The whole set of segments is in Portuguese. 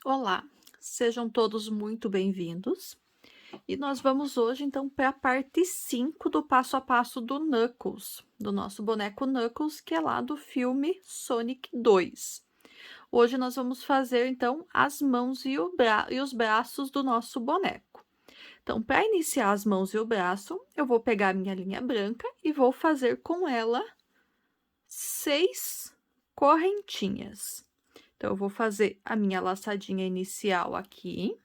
Olá, sejam todos muito bem-vindos. E nós vamos hoje, então, para a parte 5 do passo a passo do Knuckles, do nosso boneco Knuckles, que é lá do filme Sonic 2. Hoje nós vamos fazer, então, as mãos e os braços do nosso boneco. Então, para iniciar as mãos e o braço, eu vou pegar a minha linha branca e vou fazer com ela 6 correntinhas. Então, eu vou fazer a minha laçadinha inicial aqui.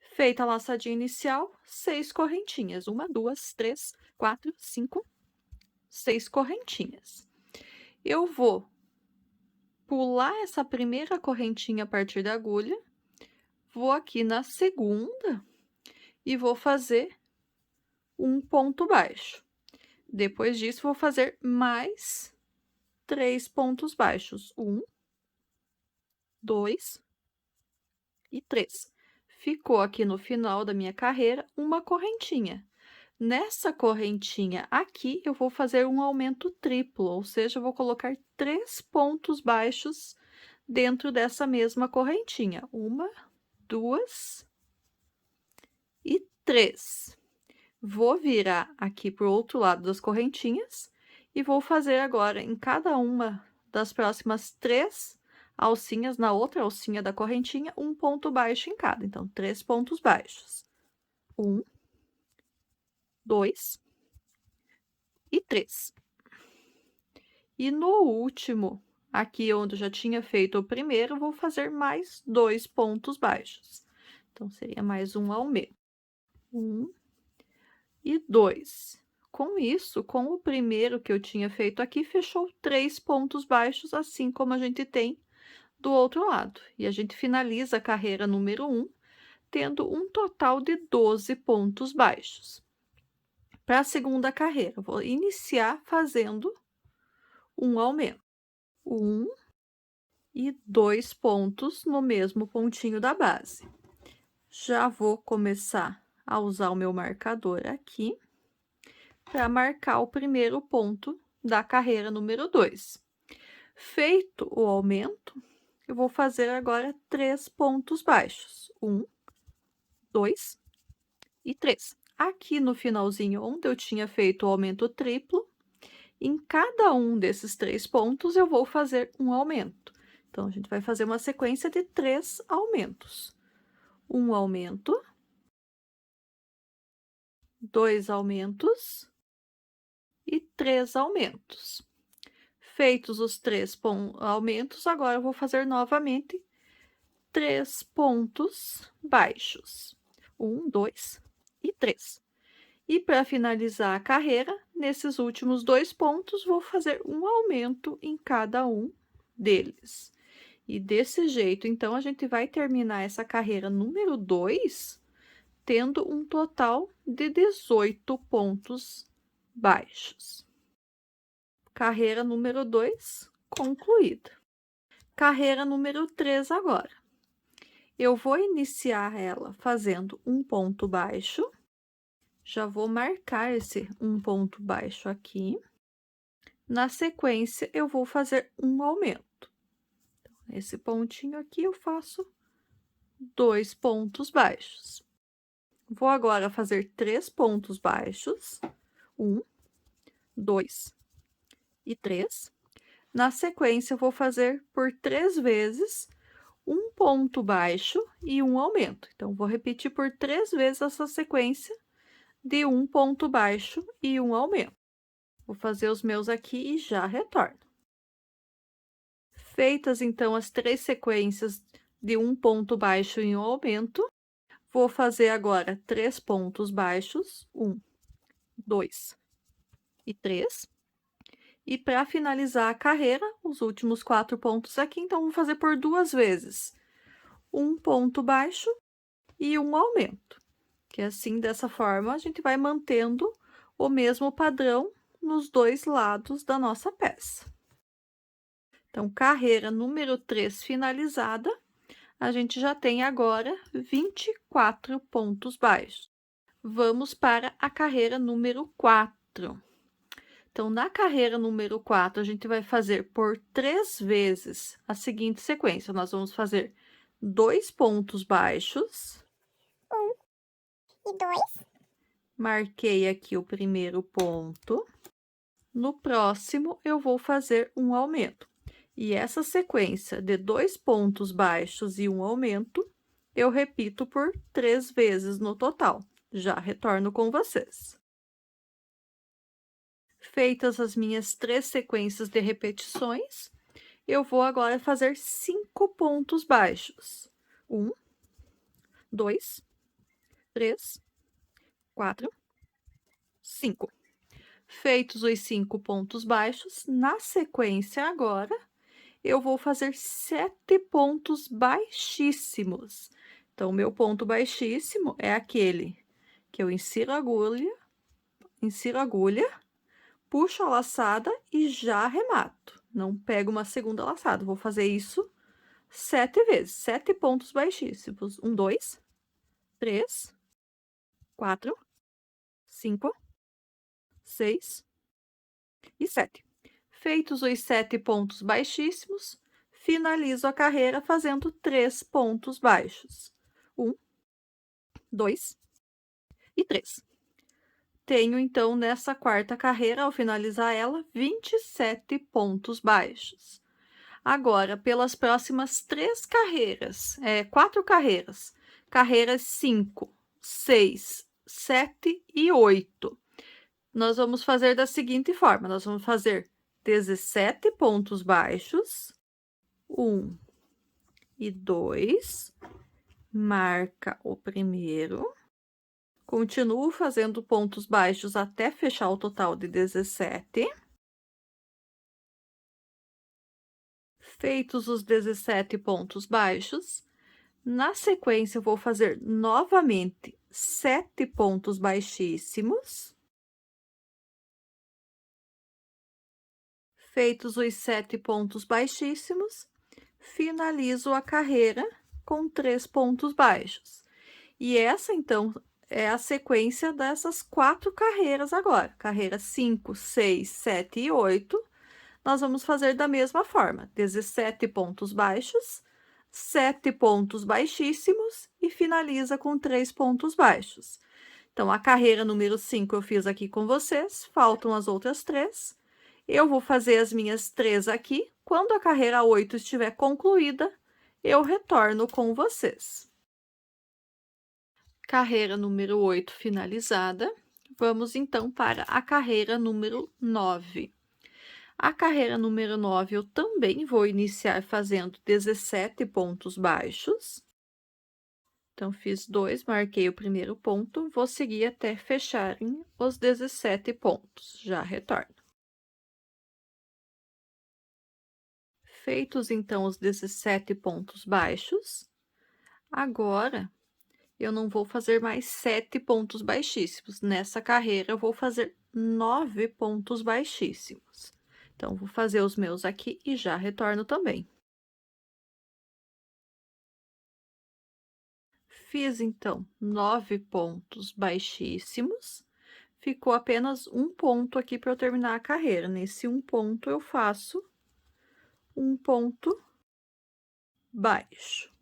Feita a laçadinha inicial, 6 correntinhas. 1, 2, 3, 4, 5, 6 correntinhas. Eu vou pular essa primeira correntinha a partir da agulha, vou aqui na segunda e vou fazer um ponto baixo. Depois disso, vou fazer mais 3 pontos baixos. 1, 2 e 3. Ficou aqui no final da minha carreira uma correntinha. Nessa correntinha aqui, eu vou fazer um aumento triplo, ou seja, eu vou colocar 3 pontos baixos dentro dessa mesma correntinha. 1, 2 e 3. Vou virar aqui para o outro lado das correntinhas e vou fazer agora em cada uma das próximas 3 alcinhas, na outra alcinha da correntinha, um ponto baixo em cada. Então, 3 pontos baixos. 1, 2 e 3. E no último, aqui onde eu já tinha feito o primeiro, vou fazer mais 2 pontos baixos. Então, seria mais um aumento. 1 e 2. Com isso, com o primeiro que eu tinha feito aqui, fechou 3 pontos baixos, assim como a gente tem do outro lado. E a gente finaliza a carreira número 1, tendo um total de 12 pontos baixos. Para a segunda carreira, eu vou iniciar fazendo um aumento. 1 e 2 pontos no mesmo pontinho da base. Já vou começar a usar o meu marcador aqui para marcar o primeiro ponto da carreira número 2. Feito o aumento, eu vou fazer agora 3 pontos baixos. 1, 2 e 3. Aqui no finalzinho, onde eu tinha feito o aumento triplo, em cada um desses 3 pontos, eu vou fazer um aumento. Então, a gente vai fazer uma sequência de 3 aumentos. Um aumento, 2 aumentos e 3 aumentos. Feitos os 3 aumentos, agora eu vou fazer novamente 3 pontos baixos. 1, 2 e 3. E para finalizar a carreira, nesses últimos 2 pontos, vou fazer um aumento em cada um deles. E desse jeito, então, a gente vai terminar essa carreira número 2, tendo um total de 18 pontos baixos. Carreira número 2 concluída. Carreira número 3 agora. Eu vou iniciar ela fazendo um ponto baixo. Já vou marcar esse um ponto baixo aqui. Na sequência, eu vou fazer um aumento. Esse pontinho aqui eu faço 2 pontos baixos. Vou agora fazer 3 pontos baixos. 1, 2 e 3. Na sequência, eu vou fazer por 3 vezes um ponto baixo e um aumento. Então, vou repetir por 3 vezes essa sequência de um ponto baixo e um aumento. Vou fazer os meus aqui e já retorno. Feitas, então, as 3 sequências de um ponto baixo e um aumento, vou fazer agora 3 pontos baixos, 1, 2 e 3. E para finalizar a carreira, os últimos 4 pontos aqui, então, vou fazer por 2 vezes. Um ponto baixo e um aumento. Que assim, dessa forma, a gente vai mantendo o mesmo padrão nos 2 lados da nossa peça. Então, carreira número 3 finalizada, a gente já tem agora 24 pontos baixos. Vamos para a carreira número 4. Então, na carreira número 4, a gente vai fazer por 3 vezes a seguinte sequência. Nós vamos fazer 2 pontos baixos. 1 e 2. Marquei aqui o primeiro ponto. No próximo, eu vou fazer um aumento. E essa sequência de 2 pontos baixos e um aumento, eu repito por 3 vezes no total. Já retorno com vocês. Feitas as minhas 3 sequências de repetições, eu vou agora fazer 5 pontos baixos. 1, 2, 3, 4, 5. Feitos os 5 pontos baixos, na sequência agora, eu vou fazer 7 pontos baixíssimos. Então, meu ponto baixíssimo é aquele que eu insiro a agulha, puxo a laçada e já arremato. Não pego uma segunda laçada, vou fazer isso 7 vezes, 7 pontos baixíssimos. 1, 2, 3, 4, 5, 6 e 7. Feitos os 7 pontos baixíssimos, finalizo a carreira fazendo 3 pontos baixos. 1, 2 e 3. Tenho, então, nessa quarta carreira, ao finalizar ela, 27 pontos baixos. Agora, pelas próximas 3 carreiras, 4 carreiras, carreiras 5, 6, 7 e 8, nós vamos fazer da seguinte forma: nós vamos fazer 17 pontos baixos, 1 e 2, marca o primeiro, continuo fazendo pontos baixos até fechar o total de 17. Feitos os 17 pontos baixos, na sequência eu vou fazer novamente 7 pontos baixíssimos. Feitos os 7 pontos baixíssimos, finalizo a carreira com 3 pontos baixos. E essa, então, é a sequência dessas 4 carreiras agora. Carreira 5, 6, 7 e 8, nós vamos fazer da mesma forma: 17 pontos baixos, 7 pontos baixíssimos e finaliza com 3 pontos baixos. Então, a carreira número 5 eu fiz aqui com vocês, faltam as outras 3. Eu vou fazer as minhas 3 aqui. Quando a carreira 8 estiver concluída, eu retorno com vocês. Carreira número 8 finalizada. Vamos, então, para a carreira número 9. A carreira número 9 eu também vou iniciar fazendo 17 pontos baixos. Então, fiz 2, marquei o primeiro ponto, vou seguir até fecharem os 17 pontos. Já retorno. Feitos, então, os 17 pontos baixos, agora eu não vou fazer mais 7 pontos baixíssimos. Nessa carreira, eu vou fazer 9 pontos baixíssimos. Então, vou fazer os meus aqui e já retorno também. Fiz, então, 9 pontos baixíssimos. Ficou apenas um ponto aqui para eu terminar a carreira. Nesse um ponto, eu faço um ponto baixo.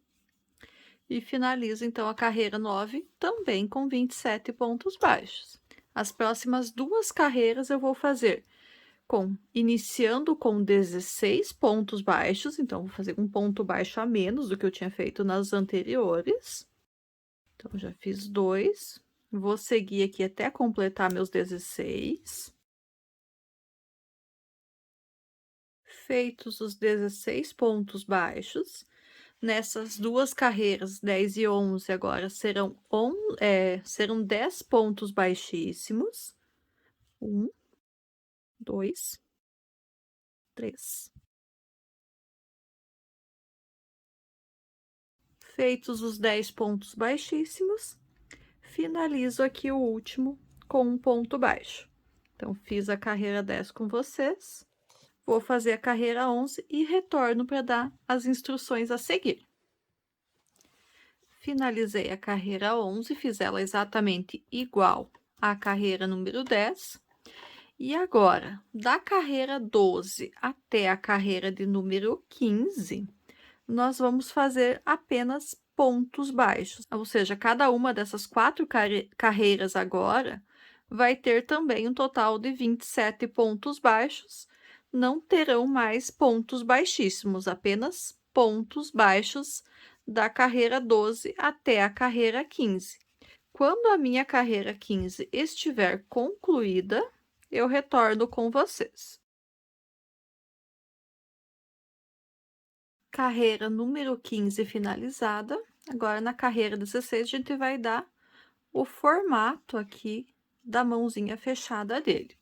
E finalizo, então, a carreira 9 também com 27 pontos baixos. As próximas 2 carreiras eu vou fazer iniciando com 16 pontos baixos, então, vou fazer um ponto baixo a menos do que eu tinha feito nas anteriores. Então, já fiz 2. Vou seguir aqui até completar meus 16. Feitos os 16 pontos baixos, nessas 2 carreiras, 10 e 11, agora serão 10 pontos baixíssimos. 1, 2, 3. Feitos os 10 pontos baixíssimos, finalizo aqui o último com um ponto baixo. Então, fiz a carreira 10 com vocês, vou fazer a carreira 11 e retorno para dar as instruções a seguir. Finalizei a carreira 11, fiz ela exatamente igual à carreira número 10. E agora, da carreira 12 até a carreira de número 15, nós vamos fazer apenas pontos baixos, ou seja, cada uma dessas 4 carreiras agora vai ter também um total de 27 pontos baixos, não terão mais pontos baixíssimos, apenas pontos baixos da carreira 12 até a carreira 15. Quando a minha carreira 15 estiver concluída, eu retorno com vocês. Carreira número 15 finalizada. Agora, na carreira 16, a gente vai dar o formato aqui da mãozinha fechada dele.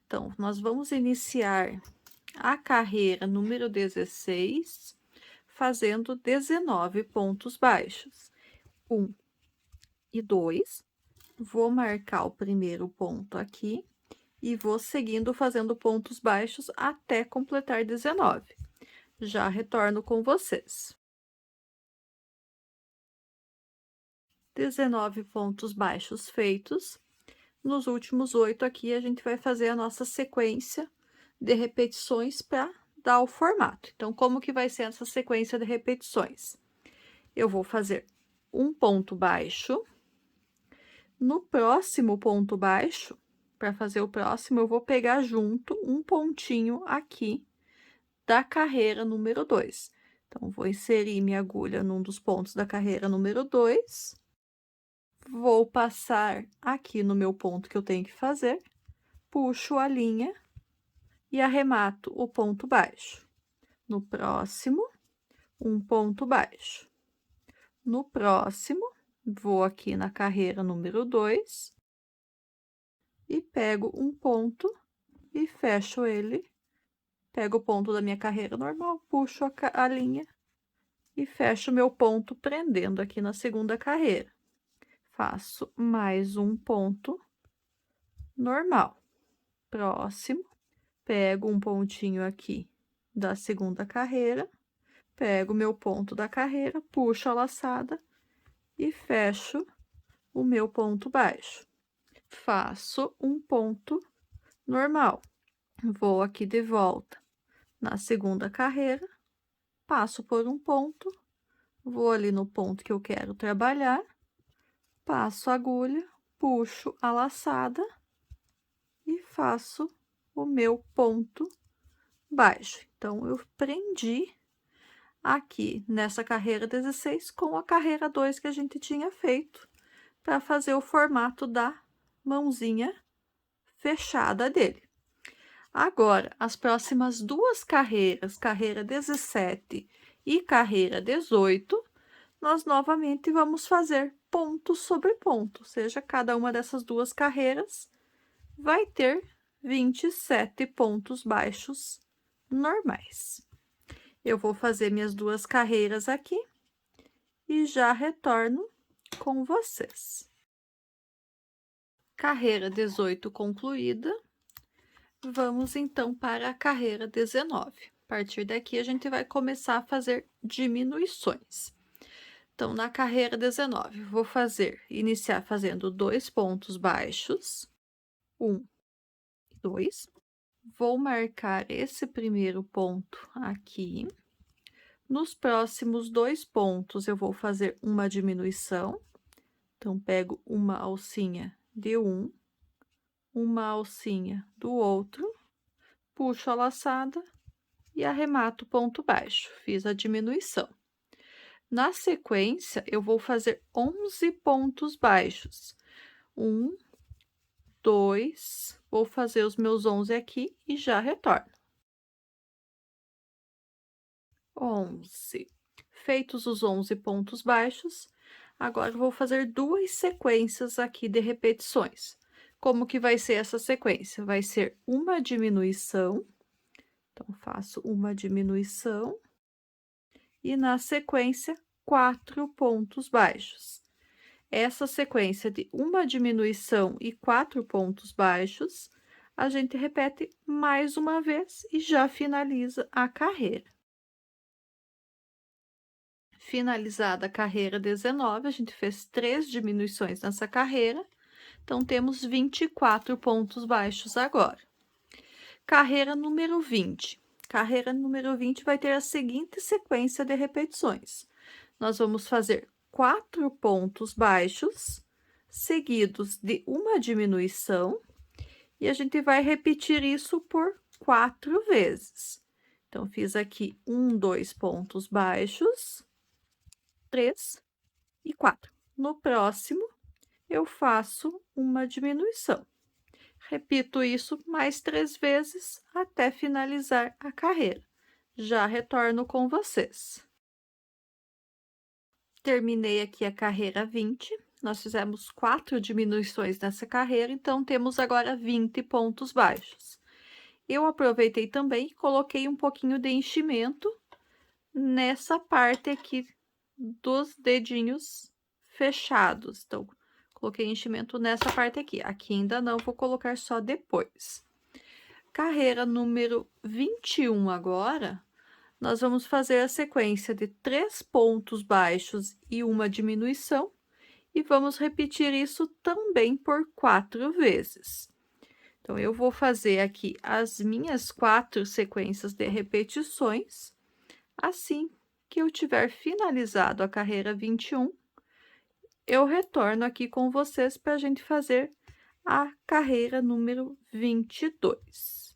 Então, nós vamos iniciar a carreira número 16, fazendo 19 pontos baixos. 1 e 2. Vou marcar o primeiro ponto aqui e vou seguindo fazendo pontos baixos até completar 19. Já retorno com vocês. 19 pontos baixos feitos. Nos últimos 8 aqui, a gente vai fazer a nossa sequência de repetições para dar o formato. Então, como que vai ser essa sequência de repetições? Eu vou fazer um ponto baixo. No próximo ponto baixo, para fazer o próximo, eu vou pegar junto um pontinho aqui da carreira número 2. Então, vou inserir minha agulha num dos pontos da carreira número 2. Vou passar aqui no meu ponto que eu tenho que fazer, puxo a linha e arremato o ponto baixo. No próximo, um ponto baixo. No próximo, vou aqui na carreira número 2 e pego um ponto e fecho ele. Pego o ponto da minha carreira normal, puxo a linha e fecho meu ponto prendendo aqui na segunda carreira. Faço mais um ponto normal. Próximo, pego um pontinho aqui da segunda carreira, pego meu ponto da carreira, puxo a laçada e fecho o meu ponto baixo. Faço um ponto normal. Vou aqui de volta na segunda carreira, passo por um ponto, vou ali no ponto que eu quero trabalhar, passo a agulha, puxo a laçada e faço o meu ponto baixo. Então, eu prendi aqui nessa carreira 16 com a carreira 2 que a gente tinha feito para fazer o formato da mãozinha fechada dele. Agora, as próximas duas carreiras, carreira 17 e carreira 18, nós novamente vamos fazer ponto sobre ponto, ou seja, cada uma dessas duas carreiras vai ter 27 pontos baixos normais. Eu vou fazer minhas duas carreiras aqui e já retorno com vocês. Carreira 18 concluída. Vamos então para a carreira 19. A partir daqui, a gente vai começar a fazer diminuições. Então, na carreira 19, vou iniciar fazendo 2 pontos baixos, 1 e 2. Vou marcar esse primeiro ponto aqui. Nos próximos 2 pontos, eu vou fazer uma diminuição. Então, pego uma alcinha de um, uma alcinha do outro, puxo a laçada e arremato o ponto baixo. Fiz a diminuição. Na sequência, eu vou fazer 11 pontos baixos. 1, 2, vou fazer os meus 11 aqui e já retorno. 11. Feitos os 11 pontos baixos, agora eu vou fazer 2 sequências aqui de repetições. Como que vai ser essa sequência? Vai ser uma diminuição, então, faço uma diminuição, e na sequência, 4 pontos baixos. Essa sequência de uma diminuição e 4 pontos baixos, a gente repete mais uma vez e já finaliza a carreira. Finalizada a carreira 19, a gente fez 3 diminuições nessa carreira, então temos 24 pontos baixos agora. Carreira número 20. Carreira número 20 vai ter a seguinte sequência de repetições. Nós vamos fazer 4 pontos baixos, seguidos de uma diminuição, e a gente vai repetir isso por 4 vezes. Então, fiz aqui 1, 2 pontos baixos, 3 e 4. No próximo, eu faço uma diminuição. Repito isso mais 3 vezes até finalizar a carreira. Já retorno com vocês. Terminei aqui a carreira 20. Nós fizemos 4 diminuições nessa carreira, então temos agora 20 pontos baixos. Eu aproveitei também e coloquei um pouquinho de enchimento nessa parte aqui dos dedinhos fechados. Então, coloquei enchimento nessa parte aqui. Aqui ainda não, vou colocar só depois. Carreira número 21 agora, nós vamos fazer a sequência de 3 pontos baixos e uma diminuição, e vamos repetir isso também por 4 vezes. Então, eu vou fazer aqui as minhas 4 sequências de repetições. Assim que eu tiver finalizado a carreira 21, eu retorno aqui com vocês para a gente fazer a carreira número 22.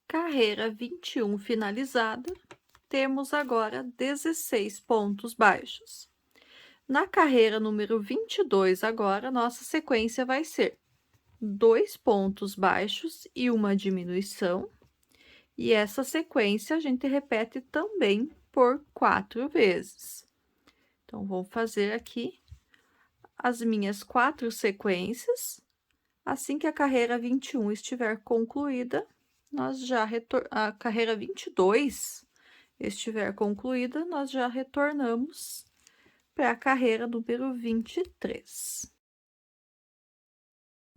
Carreira 21 finalizada, temos agora 16 pontos baixos. Na carreira número 22 agora, nossa sequência vai ser 2 pontos baixos e uma diminuição. E essa sequência a gente repete também por 4 vezes. Então, vou fazer aqui as minhas 4 sequências. Assim que a carreira 21 estiver concluída, a carreira 22 estiver concluída, nós já retornamos para a carreira número 23.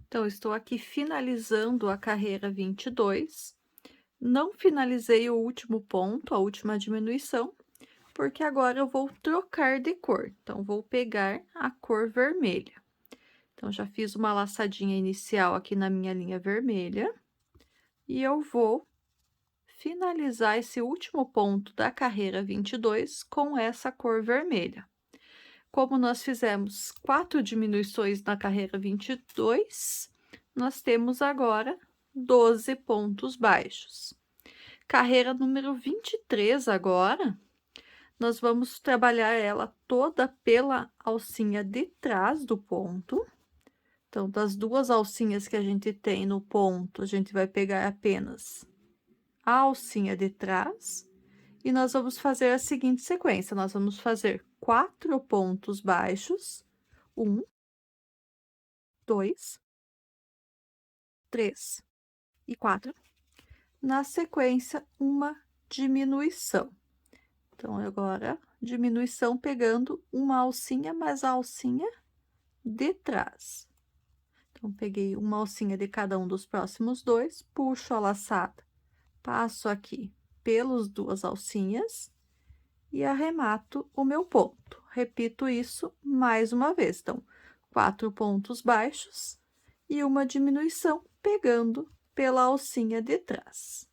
Então, estou aqui finalizando a carreira 22. Não finalizei o último ponto, a última diminuição, porque agora eu vou trocar de cor. Então, vou pegar a cor vermelha. Então, já fiz uma laçadinha inicial aqui na minha linha vermelha. E eu vou finalizar esse último ponto da carreira 22 com essa cor vermelha. Como nós fizemos 4 diminuições na carreira 22, nós temos agora 12 pontos baixos. Carreira número 23 agora, nós vamos trabalhar ela toda pela alcinha de trás do ponto. Então, das 2 alcinhas que a gente tem no ponto, a gente vai pegar apenas a alcinha de trás, e nós vamos fazer a seguinte sequência: nós vamos fazer 4 pontos baixos, 1, 2, 3 e 4. Na sequência, uma diminuição. Então, agora, diminuição pegando uma alcinha mais a alcinha de trás. Então, peguei uma alcinha de cada um dos próximos 2, puxo a laçada, passo aqui pelas 2 alcinhas e arremato o meu ponto. Repito isso mais uma vez. Então, 4 pontos baixos e uma diminuição pegando pela alcinha de trás.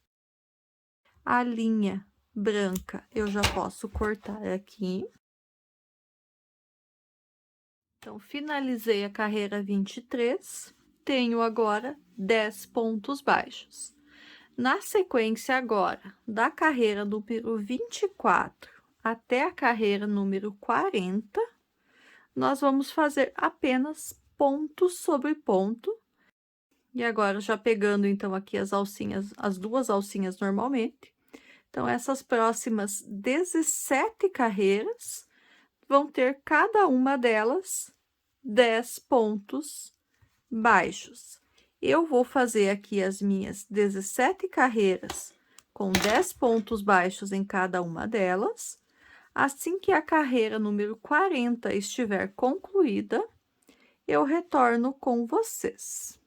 A linha branca eu já posso cortar aqui. Então, finalizei a carreira 23, tenho agora 10 pontos baixos. Na sequência agora, da carreira número 24 até a carreira número 40, nós vamos fazer apenas ponto sobre ponto. E agora, já pegando, então, aqui as alcinhas, as 2 alcinhas normalmente. Então, essas próximas 17 carreiras vão ter cada uma delas 10 pontos baixos. Eu vou fazer aqui as minhas 17 carreiras com 10 pontos baixos em cada uma delas. Assim que a carreira número 40 estiver concluída, eu retorno com vocês.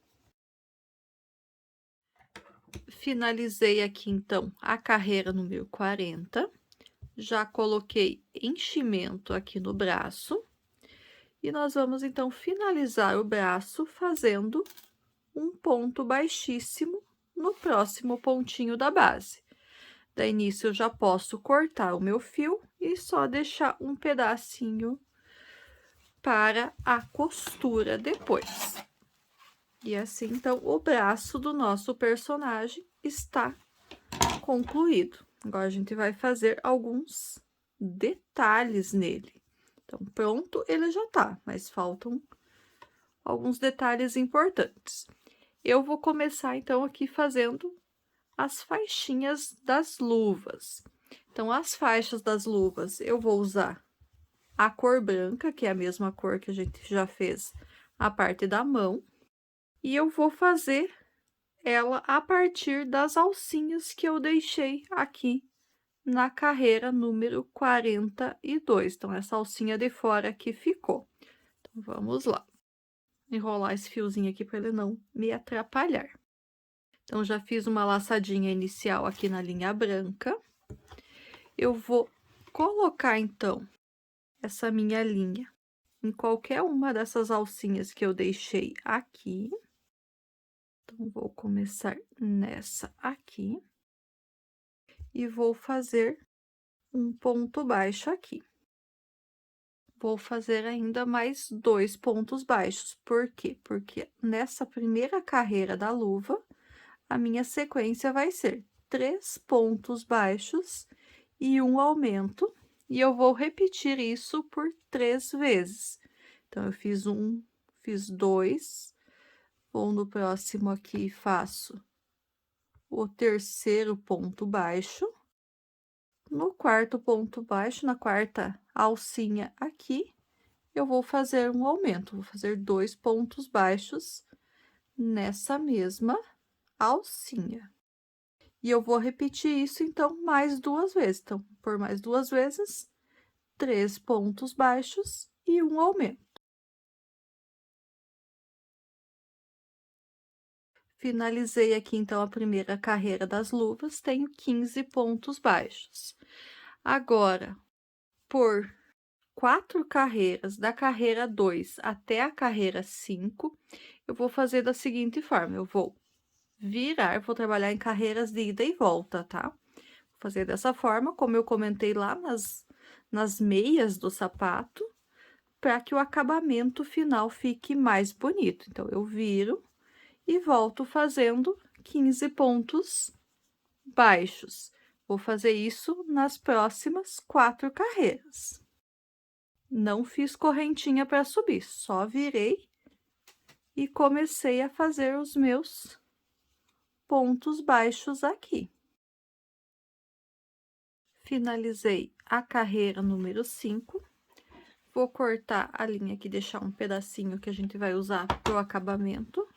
Finalizei aqui, então, a carreira número 40. Já coloquei enchimento aqui no braço. E nós vamos, então, finalizar o braço fazendo um ponto baixíssimo no próximo pontinho da base. Daí, nisso, eu já posso cortar o meu fio e só deixar um pedacinho para a costura depois. E assim, então, o braço do nosso personagem está concluído. Agora, a gente vai fazer alguns detalhes nele. Então, pronto, ele já tá, mas faltam alguns detalhes importantes. Eu vou começar, então, aqui fazendo as faixinhas das luvas. Então, as faixas das luvas, eu vou usar a cor branca, que é a mesma cor que a gente já fez a parte da mão. E eu vou fazer ela a partir das alcinhas que eu deixei aqui na carreira número 42. Então, essa alcinha de fora aqui ficou. Então, vamos lá. Enrolar esse fiozinho aqui para ele não me atrapalhar. Então, já fiz uma laçadinha inicial aqui na linha branca. Eu vou colocar, então, essa minha linha em qualquer uma dessas alcinhas que eu deixei aqui. Então, vou começar nessa aqui. E vou fazer um ponto baixo aqui. Vou fazer ainda mais 2 pontos baixos. Por quê? Porque nessa primeira carreira da luva, a minha sequência vai ser 3 pontos baixos e um aumento, e eu vou repetir isso por 3 vezes. Então, eu fiz 1, fiz 2, vou no próximo aqui, faço o terceiro ponto baixo. No quarto ponto baixo, na quarta alcinha aqui, eu vou fazer um aumento, vou fazer 2 pontos baixos nessa mesma alcinha. E eu vou repetir isso, então, mais 2 vezes. Então, por mais 2 vezes, 3 pontos baixos e um aumento. Finalizei aqui, então, a primeira carreira das luvas, tenho 15 pontos baixos. Agora, por 4 carreiras, da carreira 2 até a carreira 5, eu vou fazer da seguinte forma: eu vou virar, vou trabalhar em carreiras de ida e volta, tá? Vou fazer dessa forma, como eu comentei lá nas meias do sapato, para que o acabamento final fique mais bonito. Então, eu viro e volto fazendo 15 pontos baixos. Vou fazer isso nas próximas 4 carreiras. Não fiz correntinha para subir, só virei e comecei a fazer os meus pontos baixos aqui. Finalizei a carreira número 5. Vou cortar a linha aqui, deixar um pedacinho que a gente vai usar pro acabamento.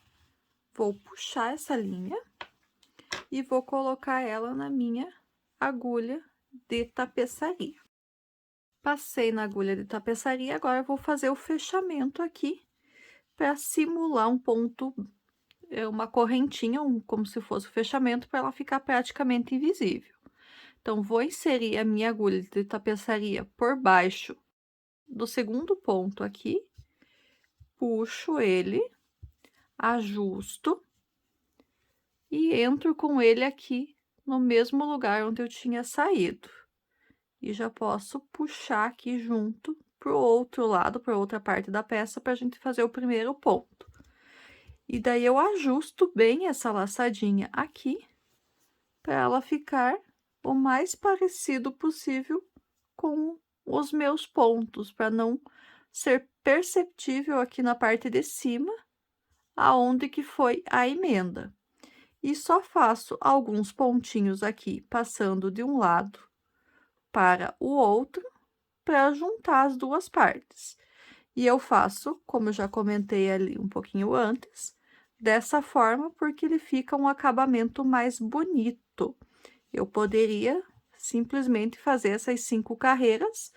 Vou puxar essa linha e vou colocar ela na minha agulha de tapeçaria. Passei na agulha de tapeçaria, agora eu vou fazer o fechamento aqui para simular um ponto, uma correntinha, como se fosse o fechamento, para ela ficar praticamente invisível. Então, vou inserir a minha agulha de tapeçaria por baixo do segundo ponto aqui, puxo ele, ajusto e entro com ele aqui no mesmo lugar onde eu tinha saído. E já posso puxar aqui junto pro outro lado, para outra parte da peça, para a gente fazer o primeiro ponto. E daí, eu ajusto bem essa laçadinha aqui, para ela ficar o mais parecido possível com os meus pontos, para não ser perceptível aqui na parte de cima, aonde que foi a emenda. E só faço alguns pontinhos aqui, passando de um lado para o outro, para juntar as duas partes. E eu faço, como eu já comentei ali um pouquinho antes, dessa forma, porque ele fica um acabamento mais bonito. Eu poderia simplesmente fazer essas 5 carreiras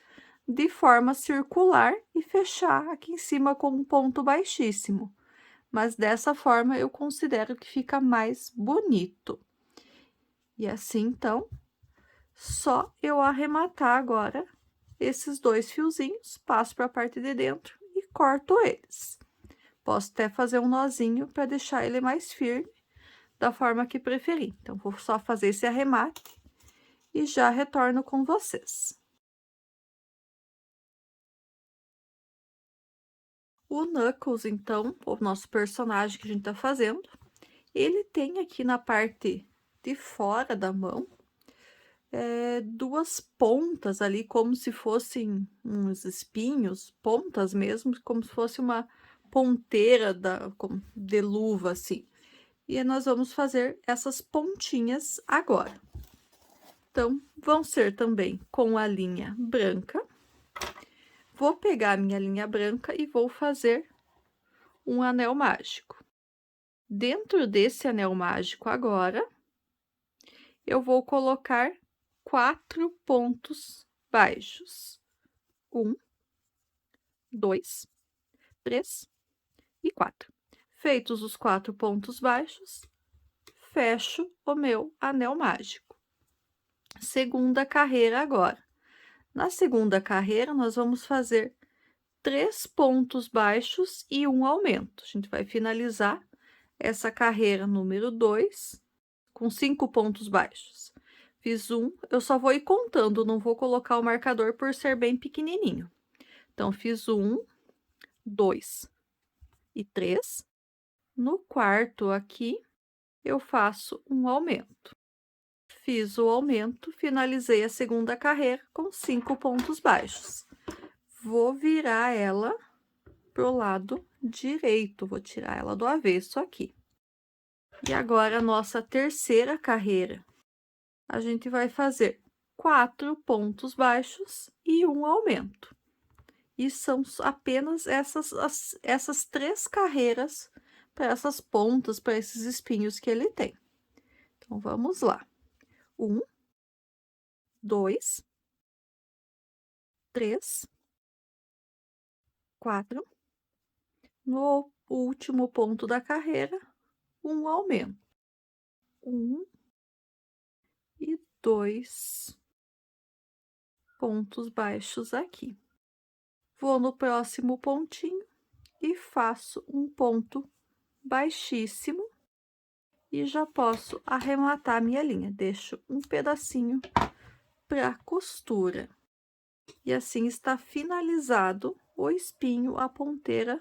de forma circular e fechar aqui em cima com um ponto baixíssimo. Mas dessa forma, eu considero que fica mais bonito. E assim, então, só eu arrematar agora esses 2 fiozinhos, passo para a parte de dentro e corto eles. Posso até fazer um nozinho para deixar ele mais firme, da forma que preferir. Então, vou só fazer esse arremate e já retorno com vocês. O Knuckles, então, o nosso personagem que a gente tá fazendo, ele tem aqui na parte de fora da mão, duas pontas ali, como se fossem uns espinhos, pontas mesmo, como se fosse uma ponteira de luva, assim. E nós vamos fazer essas pontinhas agora. Então, vão ser também com a linha branca. Vou pegar a minha linha branca e vou fazer um anel mágico. Dentro desse anel mágico agora, eu vou colocar 4 pontos baixos. 1, 2, 3 e 4. Feitos os 4 pontos baixos, fecho o meu anel mágico. Segunda carreira agora. Na segunda carreira, nós vamos fazer 3 pontos baixos e um aumento. A gente vai finalizar essa carreira número 2 com 5 pontos baixos. Fiz um, eu só vou ir contando, não vou colocar o marcador por ser bem pequenininho. Então, fiz 1, 2 e 3. No quarto aqui, eu faço um aumento. Fiz o aumento, finalizei a segunda carreira com 5 pontos baixos. Vou virar ela pro lado direito, vou tirar ela do avesso aqui. E agora, a nossa terceira carreira, a gente vai fazer 4 pontos baixos e um aumento. E são apenas essas 3 carreiras para essas pontas, para esses espinhos que ele tem. Então, vamos lá. 1, 2, 3, 4. No último ponto da carreira, um aumento. 1 e 2 pontos baixos aqui. Vou no próximo pontinho e faço um ponto baixíssimo e já posso arrematar minha linha. Deixo um pedacinho para costura. E assim está finalizado o espinho, a ponteira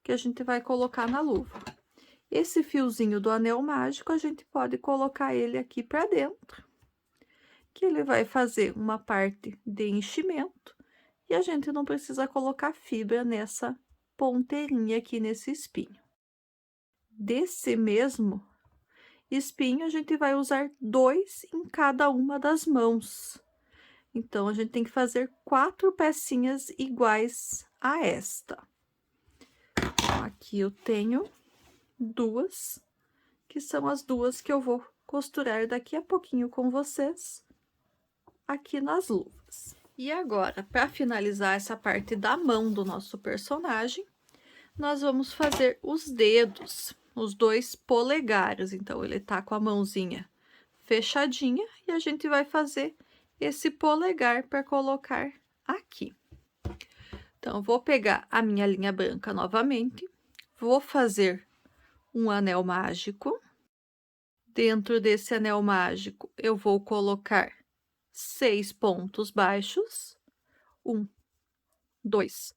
que a gente vai colocar na luva. Esse fiozinho do anel mágico, a gente pode colocar ele aqui para dentro, que ele vai fazer uma parte de enchimento e a gente não precisa colocar fibra nessa ponteirinha aqui nesse espinho. Desse mesmo espinho, a gente vai usar 2 em cada uma das mãos. Então, a gente tem que fazer 4 pecinhas iguais a esta. Então, aqui eu tenho 2, que são as 2 que eu vou costurar daqui a pouquinho com vocês aqui nas luvas. E agora, para finalizar essa parte da mão do nosso personagem, nós vamos fazer os dedos, os 2 polegares. Então, ele tá com a mãozinha fechadinha e a gente vai fazer esse polegar para colocar aqui. Então, vou pegar a minha linha branca novamente, vou fazer um anel mágico. Dentro desse anel mágico, eu vou colocar 6 pontos baixos. 1, 2,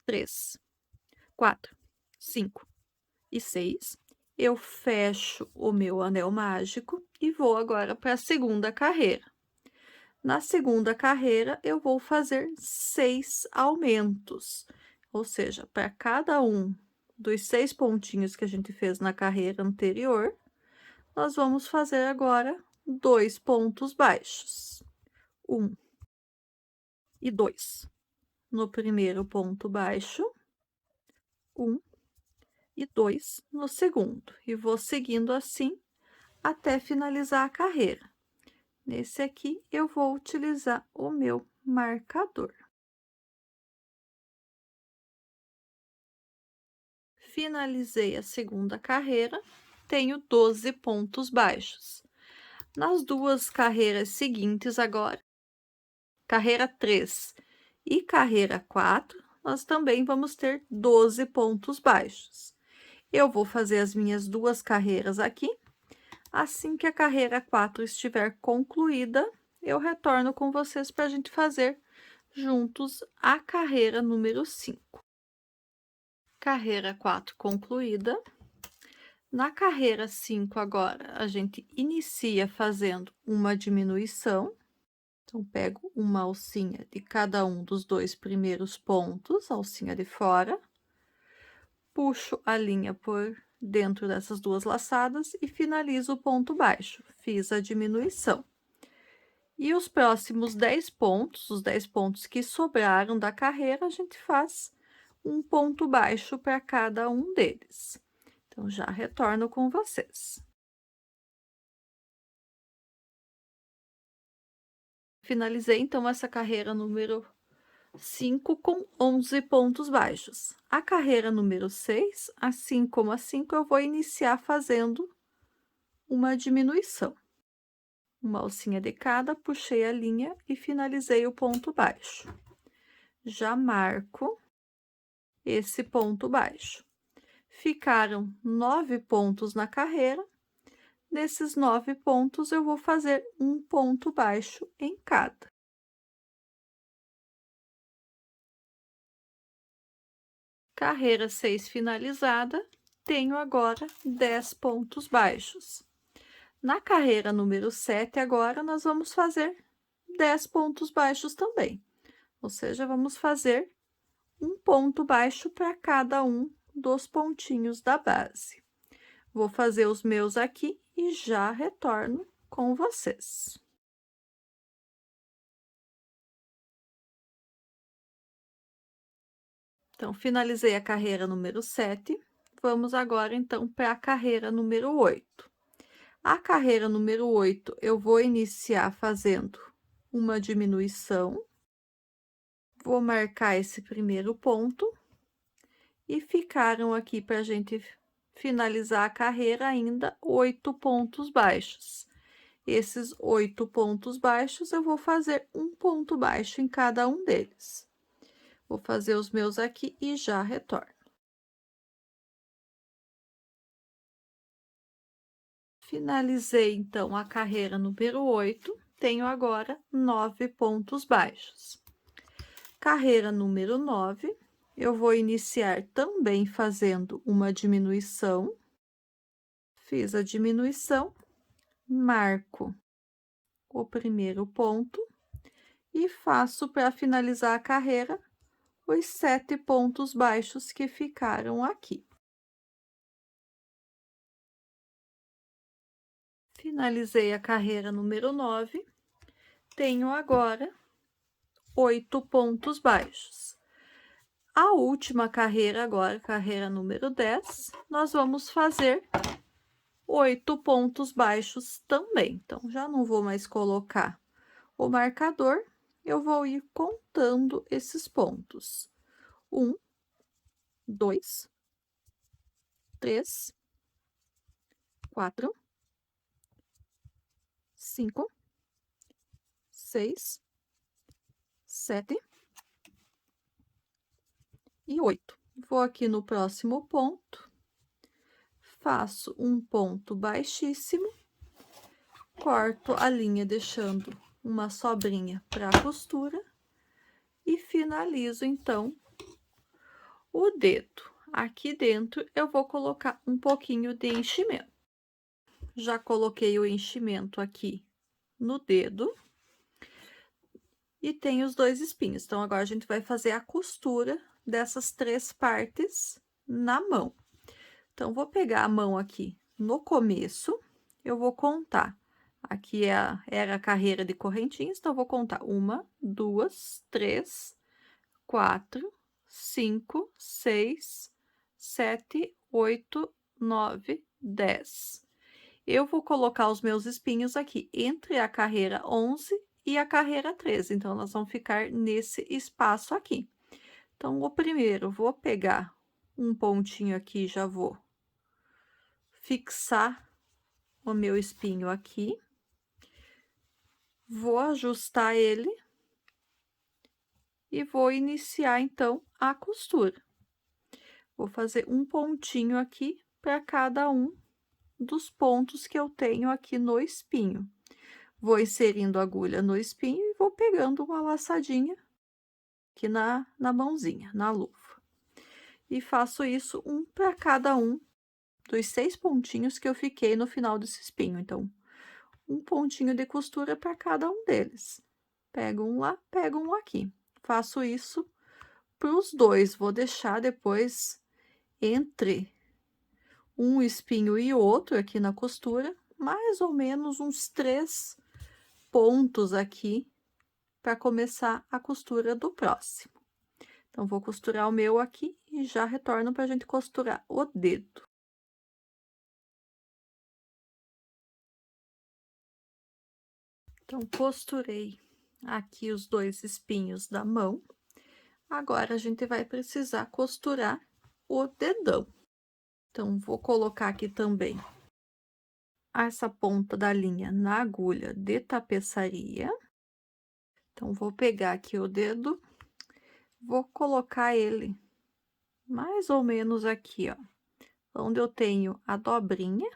3, 4, 5 e 6. Eu fecho o meu anel mágico e vou agora para a segunda carreira. Na segunda carreira, eu vou fazer 6 aumentos, ou seja, para cada um dos 6 pontinhos que a gente fez na carreira anterior, nós vamos fazer agora 2 pontos baixos. 1 e 2 no primeiro ponto baixo, 1 e 2 no segundo, e vou seguindo assim até finalizar a carreira. Nesse aqui, eu vou utilizar o meu marcador. Finalizei a segunda carreira, tenho 12 pontos baixos. Nas 2 carreiras seguintes agora, carreira 3 e carreira 4, nós também vamos ter 12 pontos baixos. Eu vou fazer as minhas 2 carreiras aqui Assim que a carreira 4 estiver concluída, eu retorno com vocês para a gente fazer juntos a carreira número 5. Carreira 4 concluída. Na carreira 5 agora, a gente inicia fazendo uma diminuição. Então, pego uma alcinha de cada um dos 2 primeiros pontos, alcinha de fora, puxo a linha por dentro dessas 2 laçadas e finalizo o ponto baixo. Fiz a diminuição. E os próximos 10 pontos, os 10 pontos que sobraram da carreira, a gente faz um ponto baixo para cada um deles. Então, já retorno com vocês. Finalizei, então, essa carreira número 5 com 11 pontos baixos. A carreira número 6, assim como a 5, eu vou iniciar fazendo uma diminuição. Uma alcinha de cada, puxei a linha e finalizei o ponto baixo. Já marco esse ponto baixo. Ficaram 9 pontos na carreira. Nesses 9 pontos, eu vou fazer um ponto baixo em cada. Carreira 6 finalizada, tenho agora 10 pontos baixos. Na carreira número 7, agora, nós vamos fazer 10 pontos baixos também. Ou seja, vamos fazer um ponto baixo para cada um dos pontinhos da base. Vou fazer os meus aqui e já retorno com vocês. Então, finalizei a carreira número 7. Vamos agora, então, para a carreira número 8. A carreira número 8, eu vou iniciar fazendo uma diminuição. Vou marcar esse primeiro ponto. E ficaram aqui para a gente finalizar a carreira ainda 8 pontos baixos. Esses 8 pontos baixos, eu vou fazer um ponto baixo em cada um deles. Vou fazer os meus aqui e já retorno. Finalizei, então, a carreira número 8. Tenho agora 9 pontos baixos. Carreira número 9, eu vou iniciar também fazendo uma diminuição. Fiz a diminuição, marco o primeiro ponto e faço para finalizar a carreira os 7 pontos baixos que ficaram aqui. Finalizei a carreira número 9, tenho agora 8 pontos baixos. A última carreira agora, carreira número 10, nós vamos fazer 8 pontos baixos também. Então, já não vou mais colocar o marcador, eu vou ir contando esses pontos. 1, 2, 3, 4, 5, 6, 7 e 8. Vou aqui no próximo ponto, faço um ponto baixíssimo, corto a linha deixando uma sobrinha para a costura e finalizo, então, o dedo. Aqui dentro, eu vou colocar um pouquinho de enchimento. Já coloquei o enchimento aqui no dedo. E tem os 2 espinhos. Então, agora a gente vai fazer a costura dessas 3 partes na mão. Então, vou pegar a mão aqui no começo, eu vou contar. Aqui era a carreira de correntinhas, então, eu vou contar 1, 2, 3, 4, 5, 6, 7, 8, 9, 10. Eu vou colocar os meus espinhos aqui entre a carreira 11 e a carreira 13, então, nós vamos ficar nesse espaço aqui. Então, o primeiro, vou pegar um pontinho aqui, já vou fixar o meu espinho aqui. Vou ajustar ele. E vou iniciar, então, a costura. Vou fazer um pontinho aqui para cada um dos pontos que eu tenho aqui no espinho. Vou inserindo a agulha no espinho e vou pegando uma laçadinha aqui na mãozinha, na luva. E faço isso um para cada um dos 6 pontinhos que eu fiquei no final desse espinho. Então, um pontinho de costura para cada um deles. Pego um lá, pego um aqui. Faço isso para os dois. Vou deixar depois entre um espinho e outro aqui na costura, mais ou menos uns 3 pontos aqui para começar a costura do próximo. Então, vou costurar o meu aqui e já retorno para a gente costurar o dedo. Então, costurei aqui os 2 espinhos da mão. Agora, a gente vai precisar costurar o dedão. Então, vou colocar aqui também essa ponta da linha na agulha de tapeçaria. Então, vou pegar aqui o dedo, vou colocar ele mais ou menos aqui, ó, onde eu tenho a dobrinha.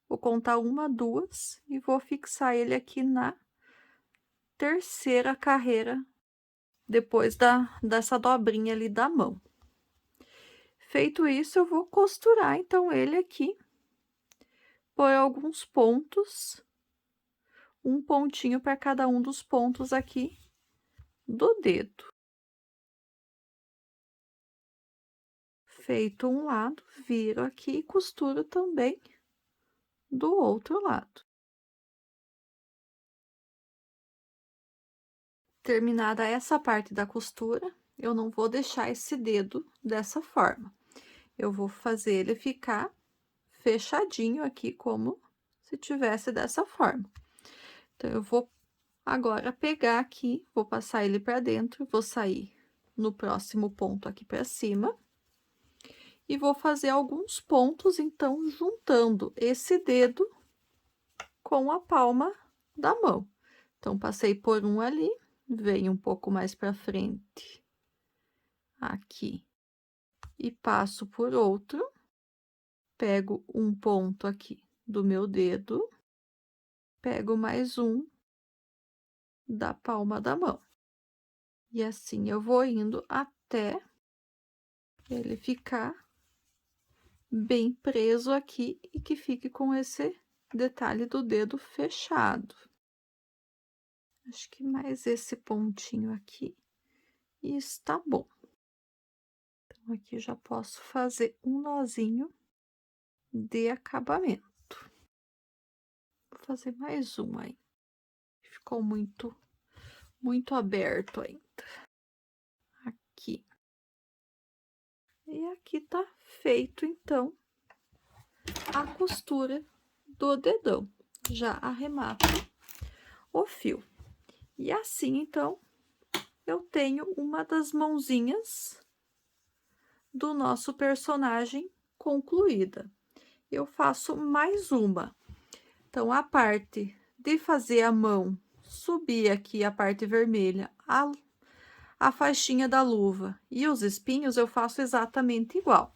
Vou contar 1, 2 e vou fixar ele aqui na terceira carreira, depois dessa dobrinha ali da mão. Feito isso, eu vou costurar, então, ele aqui por alguns pontos, um pontinho para cada um dos pontos aqui do dedo. Feito um lado, viro aqui e costuro também do outro lado. Terminada essa parte da costura, eu não vou deixar esse dedo dessa forma. Eu vou fazer ele ficar fechadinho aqui, como se tivesse dessa forma. Então, eu vou agora pegar aqui, vou passar ele para dentro, vou sair no próximo ponto aqui para cima. E vou fazer alguns pontos, então, juntando esse dedo com a palma da mão. Então, passei por um ali, venho um pouco mais para frente, aqui, e passo por outro, pego um ponto aqui do meu dedo, pego mais um da palma da mão. E assim eu vou indo até ele ficar bem preso aqui e que fique com esse detalhe do dedo fechado. Acho que mais esse pontinho aqui e está bom. Então, aqui já posso fazer um nozinho de acabamento. Vou fazer mais um aí. Ficou muito aberto ainda. Aqui. E aqui tá feito, então, a costura do dedão. Já arremato o fio. E assim, então, eu tenho uma das mãozinhas do nosso personagem concluída. Eu faço mais uma. Então, a parte de fazer a mão subir aqui a parte vermelha, a faixinha da luva e os espinhos, eu faço exatamente igual.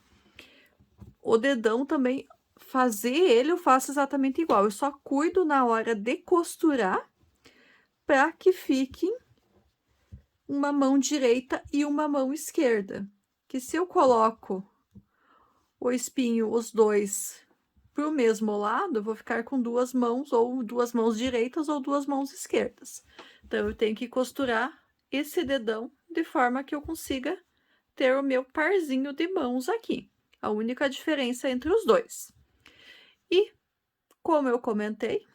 O dedão também, fazer ele, eu faço exatamente igual. Eu só cuido na hora de costurar para que fiquem uma mão direita e uma mão esquerda. Que se eu coloco o espinho, os dois, para o mesmo lado, eu vou ficar com 2 mãos, ou 2 mãos direitas ou 2 mãos esquerdas. Então, eu tenho que costurar esse dedão de forma que eu consiga ter o meu parzinho de mãos aqui. A única diferença entre os dois. E, como eu comentei,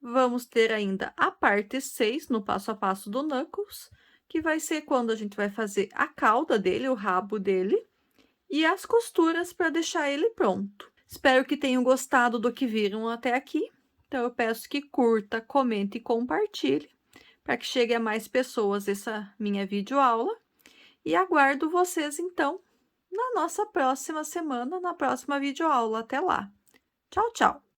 vamos ter ainda a parte 6 no passo a passo do Knuckles, que vai ser quando a gente vai fazer a cauda dele, o rabo dele, e as costuras para deixar ele pronto. Espero que tenham gostado do que viram até aqui. Então, eu peço que curta, comente e compartilhe, para que chegue a mais pessoas essa minha videoaula. E aguardo vocês, então, na nossa próxima semana, na próxima videoaula. Até lá! Tchau, tchau!